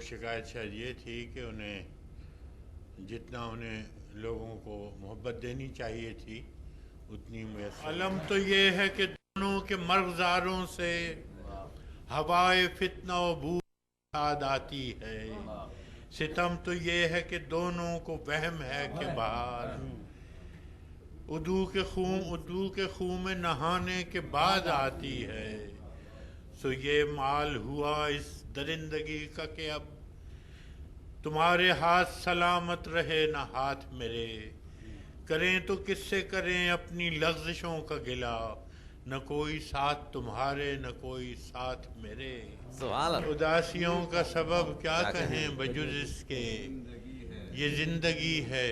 شکایت شاید یہ تھی کہ انہیں جتنا انہیں لوگوں کو محبت دینی چاہیے تھی اتنی میسر۔ علم تو یہ ہے کہ دونوں کے مرغزاروں سے ہوائے فتنہ و بو یاد آتی ہے، ستم تو یہ ہے کہ دونوں کو وہم ہے کہ بہار ادو کے خون میں نہانے کے بعد آتی ہے۔ سو یہ مال ہوا اس درندگی کا کہ اب تمہارے ہاتھ سلامت رہے نہ ہاتھ میرے، کریں تو کس سے کریں اپنی لغزشوں کا گلہ، نہ کوئی ساتھ تمہارے نہ کوئی ساتھ میرے۔ اداسیوں کا سبب کیا کہیں بجز اس کے، یہ زندگی ہے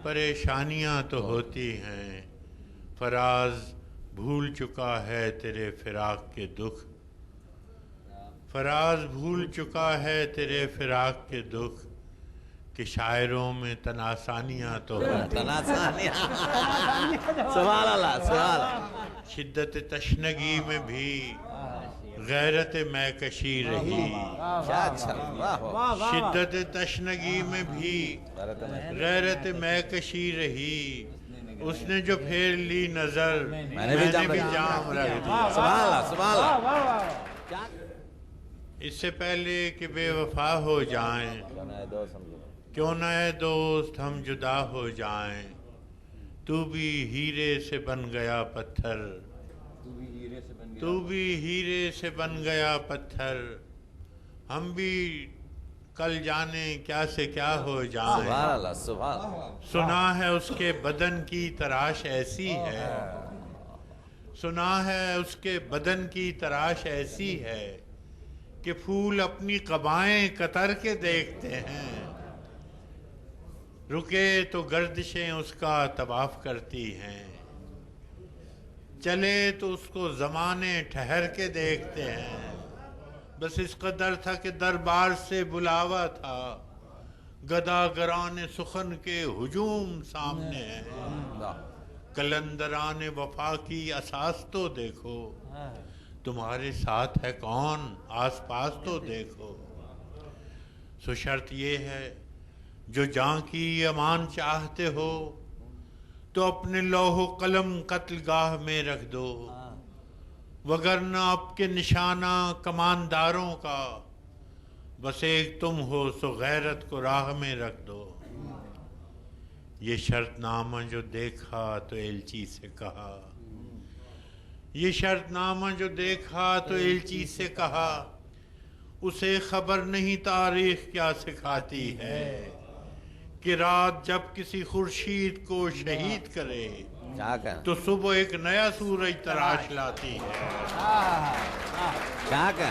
پریشانیاں تو ہوتی ہیں، فراز بھول چکا ہے تیرے فراق کے دکھ، فراز بھول چکا ہے تیرے فراق کے دکھ، کہ شاعروں میں تناسانیاں تو ہوتی ہیں۔ سبحان اللہ سبحان اللہ۔ شدت تشنگی میں بھی غیرت میکشی رہی، شدت تشنگی میں بھی غیرت میکشی رہی، اس نے جو پھیر لی نظر میں نے بھی جام رکھ دیا۔ سبحان اللہ سبحان اللہ۔ اس سے پہلے کہ بے وفا ہو جائیں، کیوں نہ اے دوست ہم جدا ہو جائیں، تو بھی ہیرے سے بن گیا پتھر، تو بھی ہیرے سے بن گیا پتھر، ہم بھی کل جانے کیا سے کیا ہو جائیں۔ سبحان اللہ سبحان اللہ۔ سنا ہے اس کے بدن کی تراش ایسی ہے، سنا ہے اس کے بدن کی تراش ایسی ہے کہ پھول اپنی قبائیں کتر کے دیکھتے ہیں، رکے تو گردشیں اس کا طواف کرتی ہیں، چلے تو اس کو زمانے ٹھہر کے دیکھتے ہیں، بس اس قدر تھا کہ دربار سے بلاوا تھا، گداگران سخن کے ہجوم سامنے ہیں، کلندران وفا کی اساس تو دیکھو، تمہارے ساتھ ہے کون آس پاس تو دیکھو۔ سو شرط یہ ہے جو جاں کی امان چاہتے ہو تو اپنے لوح و قلم قتل گاہ میں رکھ دو، وگرنہ اب کے نشانہ کمانداروں کا بس ایک تم ہو، سو غیرت کو راہ میں رکھ دو۔ یہ شرط نامہ جو دیکھا تو ایلچی سے کہا، یہ شرط نامہ جو دیکھا تو ایلچی سے کہا، اسے خبر نہیں تاریخ کیا سکھاتی ہے، کہ رات جب کسی خورشید کو شہید کرے تو صبح ایک نیا سورج تراش لاتی ہے۔ کیا کہ